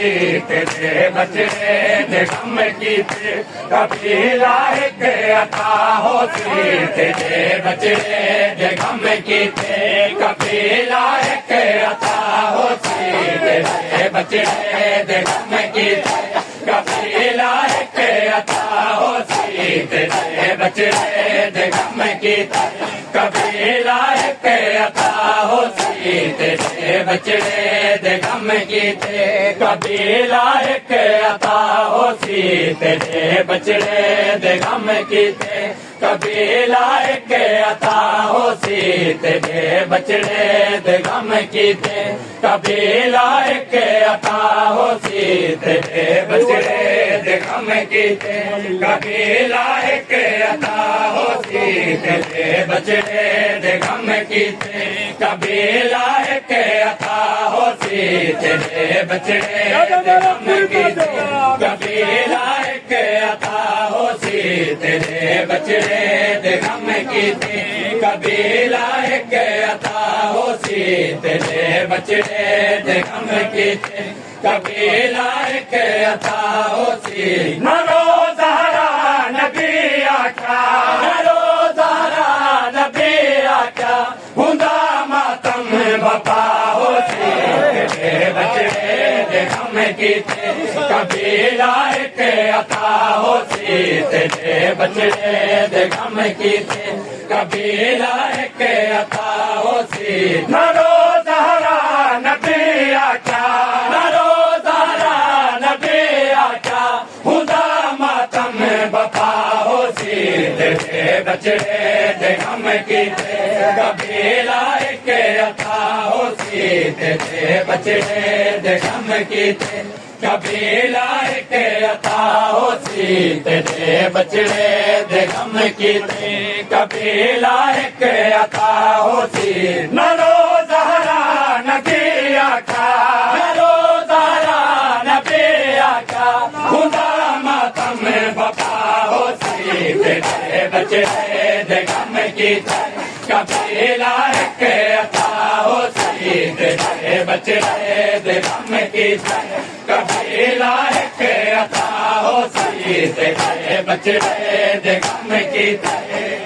तेरे बचड़े दे गम कीते कबीला एक अता होसी तेरे बचड़े दे गम कीते कबीला एक अता होसी तेरे बचड़े दे गम कीते कबीला एक अता होसी तेरे बचड़े दे गम कीते कबीला एक अता होसी तेरे बचड़े दे गम कीते कबीला एक अता होसी तेरे बचड़े दे गम कीते कबीला एक अता होसी तेरे बचड़े दे गम कीते कबीला एक अता होसी तेरे बचड़े दे गम कीते कबीला एक अता होसी तेरे बचड़े दे गम कीते कबीला एक अता होसी तेरे बचड़े दे गम कीते कबीला एक अता होसी तेरे बचड़े दे गम कीते कबीला एक अता होसी तेरे बचड़े दे गम कीते कबीला एक अता होसी नरो ज़हरा नबी आका नरो ज़हरा नबी आका हुंदा मातम बपा होसी तेरे बचड़े दे गम कीते कबीला एक अता होसी तेरे बचड़े दे गम कीते कबीला एक अता होसी नरो ज़हरा नबी आका नरो ज़हरा नबी आका हुंदा मातम बपा होसी तेरे बचड़े दे गम कीते कबीला एक अता होसी तेरे बचड़े दे गम कीते कबीला एक अता होसी तेरे बचड़े दे गम कीते कबीला एक अता होसी नरो ज़हरा नबी आका नरो ज़हरा नबी आका खुदा मातम बपा होसी तेरे बचड़े दे गम कीते कबीला एक अता होसी तेरे बचड़े दे गम कीते कबीला एक अता होसी तेरे बचड़े दे गम कीते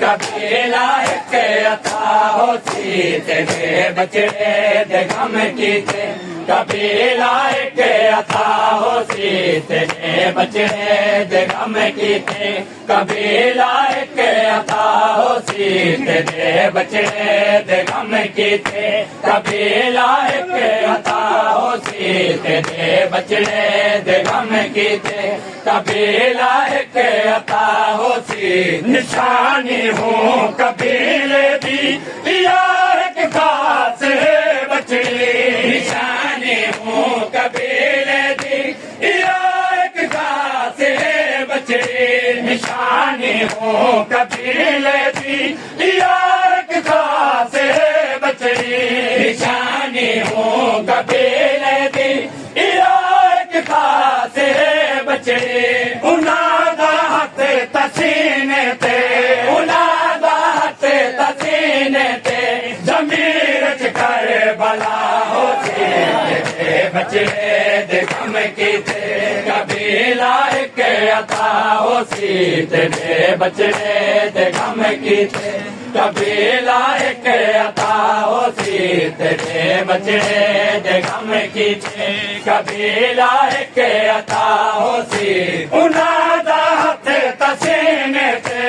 कबीला एक अता होसी तेरे बचड़े दे गम कीते कबीला एक अता होसी तेरे बचड़े दे गम कीते कबीला एक अता होसी तेरे बचड़े दे गम कीते कबीला एक अता होसी तेरे बचड़े दे गम कीते कबीला एक अता होसी निशानी हूँ कबीले दी यार एक खास बचड़ी निशानी हूँ कबीले दी यार एक खास बचड़ी निशानी हूँ कबीले दी यार एक खास बचड़ी निशानी हूँ कबीले दी यार एक खास बचड़ी उनादा हथ तसीने ते उनादा हथ तसीने ते जमीर च कर बला होसी तेरे बचड़े दे गम कीते कबीला एक अता होसी तेरे बचड़े दे गम कीते कबीला एक अता होसी तेरे बचड़े दे गम कीते कबीला एक अता होसी उनादा हथ तसीने ते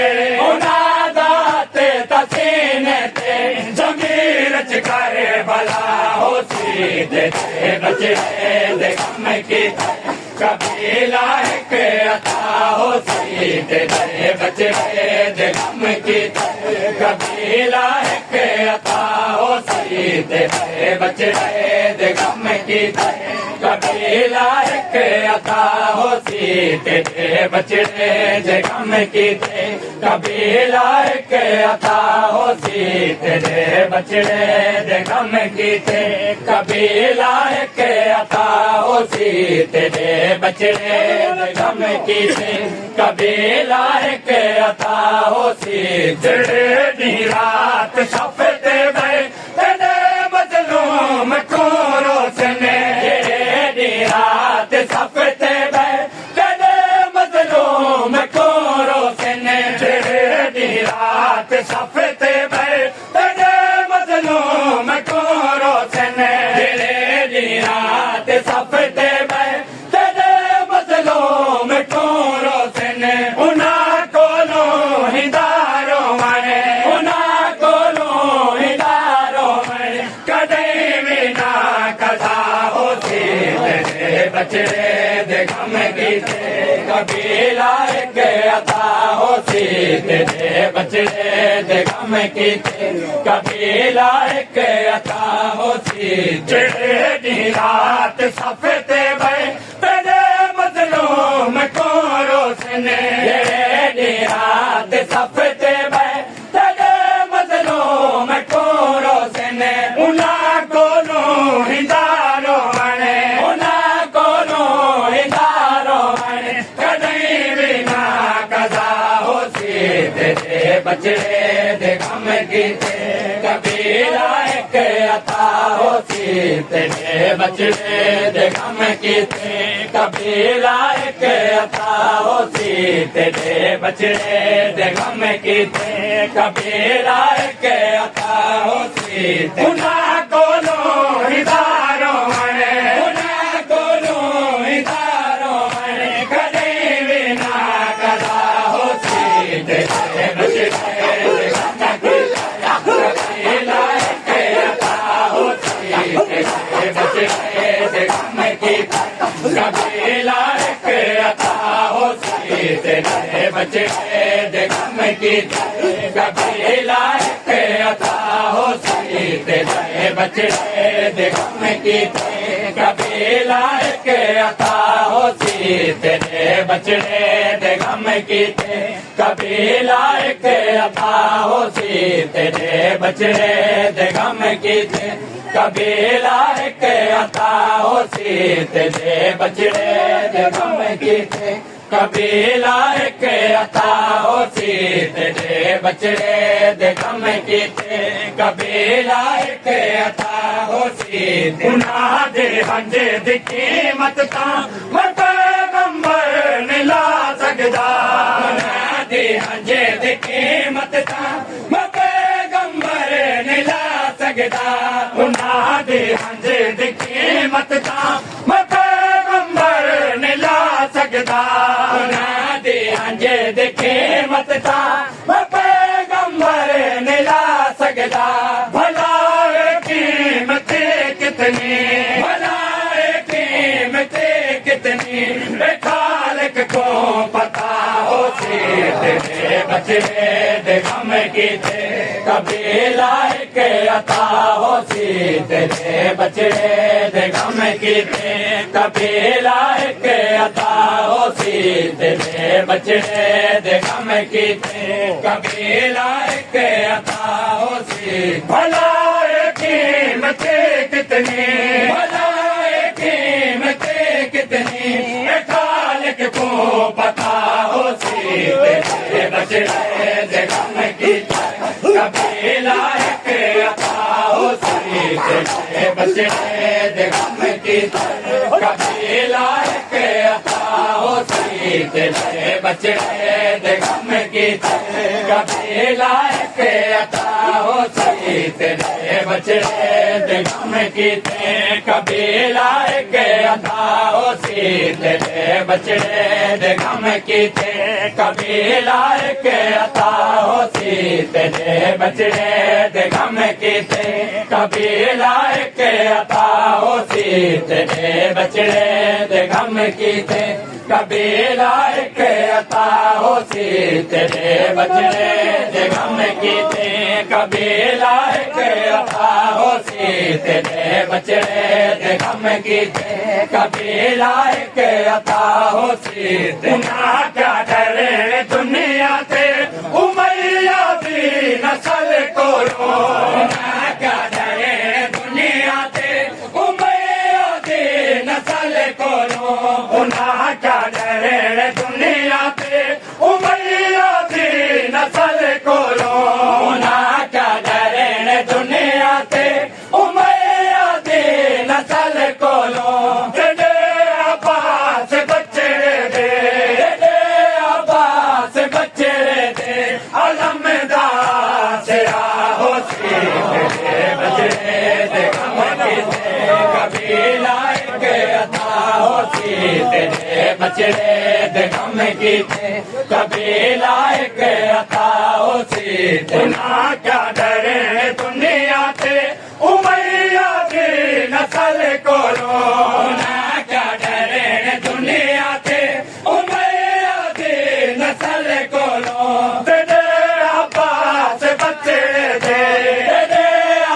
उनादा हथ तसीने ते जमीर च कर भला होसी तेरे बचड़े दे गम कीते कबीला एक अता होसी तेरे बचड़े दे गम कीते कबीला एक अता होसी तेरे बचड़े दे गम कीते कबीला एक अता होसी तेरे बचड़े दे गम कीते कबीला एक अता होसी तेरे बचड़े दे गम कीते कबीला एक अता होसी तेरे बचड़े दे गम कीते कबीला एक अता होसी जड़े दी रात सफते गए तेरे मजलूम को रोशने दी रात दी रात सफ ते बह तेरे मजलूम को रोशन उना कोलो हिदारो मने उना कोलो हिदारो मने कदे भी ना कदा होती तेरे बचड़े दे गम कीते कबीला एक अता होती तेरे बचड़े दे गम कीते कबीला एक अता होती जेड़ी रात सफे ते बह तेरे मजलूम को रोशन जेड़ी रात सफे ते बह तेरे मजलूम को रोशन उना कोलो हिदारो मने उना कोलो हिदारो मने कदई बिना कदा होती तेरे बचड़े दे गम कीते कबीला एक अता होती तेरे बचड़े दे गम कीते कबीला एक अता होती तेरे बचड़े दे गम कीते कबीला एक अता होती उना कोलो हिदारो मने उना कोलो हिदारो मने कदे बिना कदा होती तेरे बचड़े दे गम कीते कबीला एक अता होती तेरे बचड़े दे गम कीते कबीला एक अता होती तेरे बचड़े दे गम कीते कबीला एक अता होती तेरे बचड़े दे गम कीते कबीला एक अता होती तेरे बचड़े दे गम कीते कबीला एक अता होती तेरे बचड़े दे गम कीते कबीला एक अता होती तेरे बचड़े दे गम कीते कबीला एक अता होती तेरे बचड़े दे गम कीते कबीला एक अता होती उना दे हंजे दी कीमत तां मैं पैगंबर नहीं ला सकदा उना दे हंजे दी कीमत तां मैं पैगंबर नहीं ला सकदा उना दे हंजे दी कीमत तां मैं पैगंबर नहीं ला सकदा उना दे हंजे दी कीमत तां मैं पैगंबर नहीं ला सकदा भला कीमत कितनी भला कीमत कितनी खालिक को पता होती तेरे बचड़े दे गम कीते कबीला एक अता होती तेरे बचड़े दे गम कीते कबीला एक अता होती तेरे बचड़े दे गम कीते कबीला एक अता होती भला कीमत कितनी भला कीमत कितनी खालिक को पता होती तेरे बचड़े दे गम कीते कबीला एक अता होती तेरे बचड़े दे गम कीते कबीला एक अता होती तेरे बचड़े दे गम कीते कबीला एक अता होती तेरे बचड़े दे गम कीते कबीला एक अता होती तेरे बचड़े दे गम कीते कबीला एक अता होती तेरे बचड़े दे गम कीते कबीला एक अता होती तेरे बचड़े दे गम कीते कबीला एक अता होती तेरे बचड़े दे गम कीते कबीला एक अता होती तेरे बचड़े दे गम कीते कबीला एक अता होती उना क्या डरे दुनिया ते उमैया दी नस्ल कोलो उना क्या डरे दुनिया ते उमैया दी नस्ल कोलो उना क्या डरे दुनिया ते उमैया दी नस्ल कोलो उना क्या डरे दुनिया ते उमैया दी नस्ल कोलो तेरे अब्बास बचड़े दे तेरे अब्बास बचड़े दे अलमदार सिरा होती तेरे बचड़े दे गम कीते कबीर तेरे बचड़े दे गम कीते कबीला एक अता होसी ना क्या डरे दुनिया ते उमैया दी नस्ल कोलो ना क्या डरे दुनिया ते उमैया दी नस्ल कोलो तेरे अब्बास बचड़े दे तेरे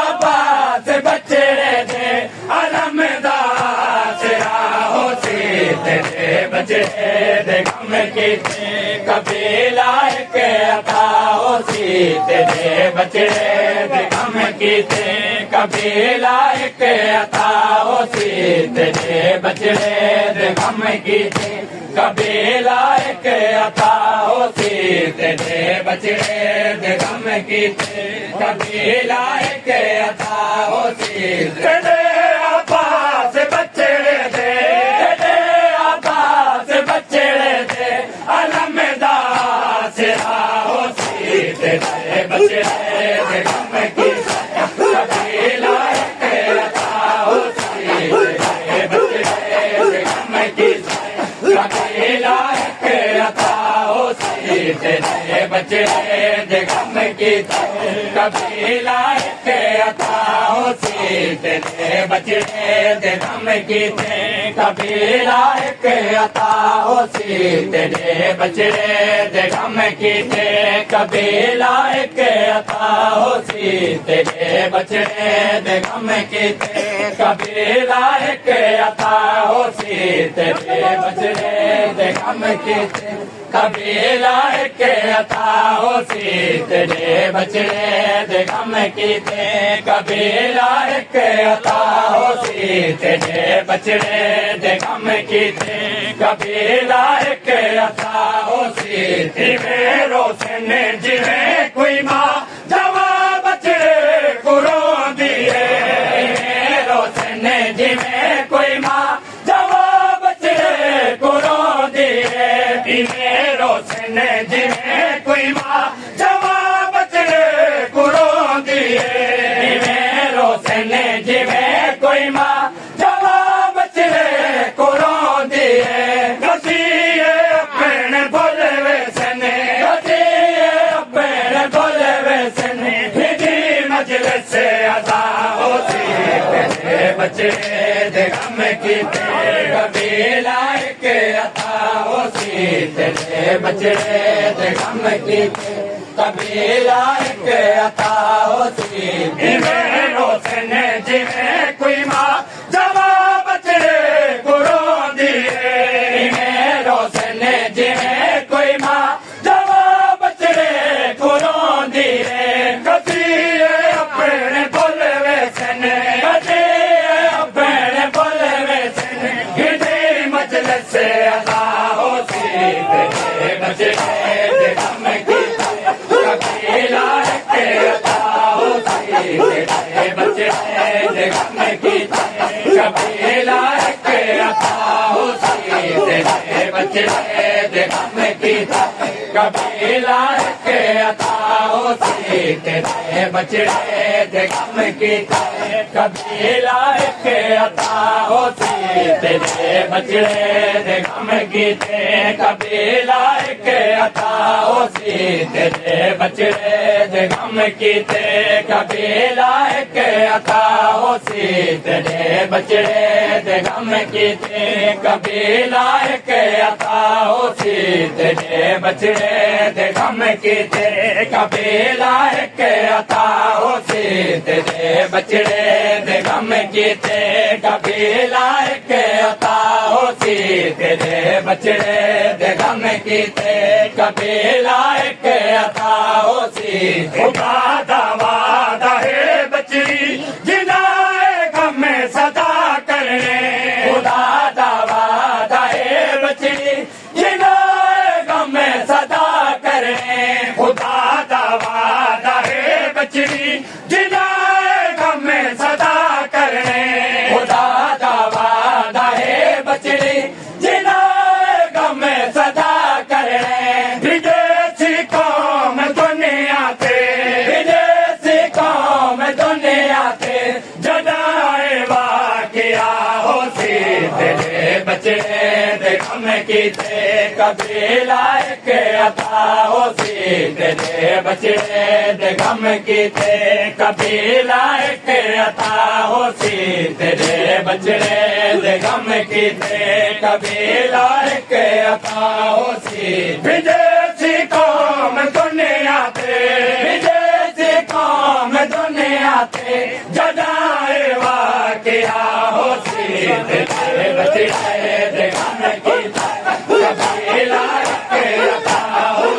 अब्बास बचड़े दे अलमदास होसी तेरे बचड़े दे गम कीते कबीला एक अता होसी तेरे बचड़े दे गम कीते कबीला एक अता होसी तेरे बचड़े दे गम कीते कबीला एक अता होसी तेरे बचड़े दे गम कीते कबीला एक अता होसी तेरे अब्बास बचड़े दे तेरे अब्बास बचड़े दे अलमदास होसी तेरे बचड़े दे गम कीते कबीला एक अता होसी तेरे बचड़े दे गम कीते कबीला एक अता होसी तेरे बचड़े दे गम कीते कबीला एक अता होसी तेरे बचड़े दे गम कीते कबीला एक अता होसी तेरे बचड़े दे गम कीते कबीला एक अता होसी तेरे बचड़े दे गम कीते कबीला एक अता होसी तेरे बचड़े दे गम कीते कबीला एक अता होसी तेरे बचड़े दे गम कीते कबीला एक अता होसी तेरे बचड़े दे गम कीते कबीला एक अता होसी तेरे रोशन जिवें कोई मां जवां बचड़े को रोंदी है रोशन जिवें कोई मां जवां बचड़े को रोंदी है रोशन जिवें कोई मां जवां बचड़े को रोंदी है रोशन जिवें कोई मां जवां बचड़े को रोंदी है गसीए अपने बोले वैसने गसीए अपने बोले वैसने हिजी मजलिस से अदा होती तेरे बचड़े दे गम कीते कबीला एक अता होसी तेरे बचड़े दे गम कीते कबीला एक अता होसी जिवें रोशन जिवें कोई मां जवां बचड़े को रोंदी है जिवें रोशन जिवें कोई मां जवां बचड़े को रोंदी है कसीए अपने बोले वैसने कसीए अपने बोले वैसने हिजी मजलिस से अदा होसी तेरे बचड़े दे गम कीते कबीला एक अता होसी तेरे बचड़े दे गम कीते कबीला एक अता होसी तेरे बचड़े दे गम कीते कबीला एक अता होसी तेरे बचड़े दे गम कीते कबीला एक अता होसी तेरे बचड़े दे गम कीते कबीला एक अता होसी तेरे बचड़े दे गम कीते कबीला एक अता होसी तेरे बचड़े दे गम कीते कबीला एक अता होसी तेरे बचड़े दे गम कीते कबीला एक अता होसी तेरे बचड़े दे गम कीते कबीला एक अता होसी तेरे बचड़े दे गम कीते कबीला एक अता होसी खुदा दा वादा है बचड़ी जिनाए गम सदा करने खुदा दा वादा है बचड़ी जिनाए गम सदा करने खुदा दा वादा है बचड़ी जिनाए गम सदा करने खुदा दा वादा है बचड़ी जिनाए गम सदा करने विदेशी कौम दुनिया ते विदेशी कौम दुनिया ते जदाए वाकिया होसी तेरे बचड़े दे गम कीते कबीला एक अता होसी तेरे बचड़े दे गम कीते कबीला एक अता होसी तेरे बचड़े दे गम कीते कबीला एक अता होसी विदेशी कौम दुनिया ते विदेशी कौम दुनिया ते जदाए वाकिया होसी तेरे बचड़े दे गम कीते कबीला एक अता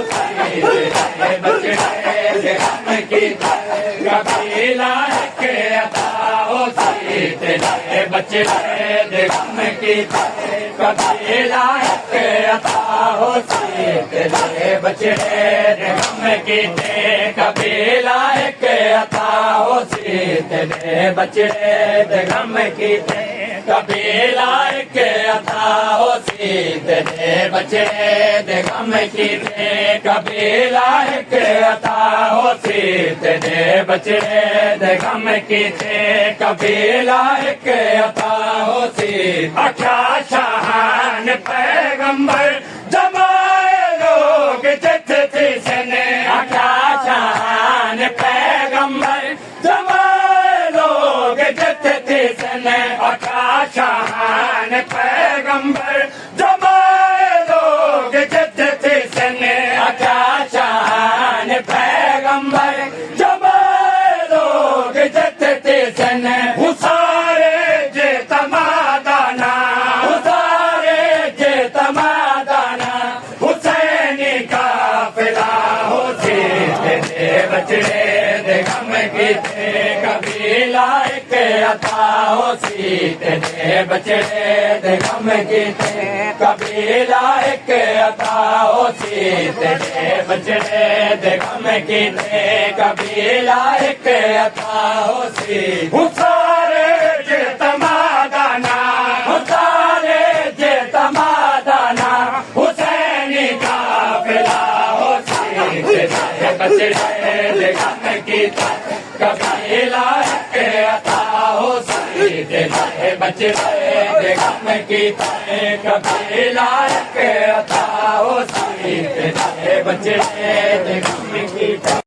होसी तेरे बचड़े दे गम कीते कबीला एक अता होसी तेरे बचड़े दे गम कीते कबीला एक अता होसी तेरे बचड़े दे गम कीते कबीला एक अता होसी तेरे बचड़े दे गम कीते कबीला एक अता होसी तेरे बचड़े दे गम कीते कबीला एक अता होसी तेरे बचड़े दे गम कीते कबीला एक अता होसी अखा शाहान पैगंबर जमाए लोग चिट्ठी सने अखा शाहान पैगंबर जमाए लोग चिट्ठी सने अखा शाहान पैगंबर जमाए लोग चिट्ठी सने अखा शाहान पैगंबर जमाए लोग चिट्ठी सने हुसारे जे तमादाना हुसारे जे तमादाना हुसैनी काफिला होसी तेरे बचड़े दे गम कीते कबीला एक अता होसी तेरे बचड़े दे गम कीते कबीला एक अता होसी तेरे बचड़े दे गम कीते कबीला एक अता होसी हुसारे जे तमादाना हुसारे जे तमादाना हुसैनी काफिला होसी तेरे बचड़े दे गम कीते कबीला एक अता होसी तेरे बचड़े दे गम कीते कबीला एक अता होसी तेरे बचड़े दे गम कीते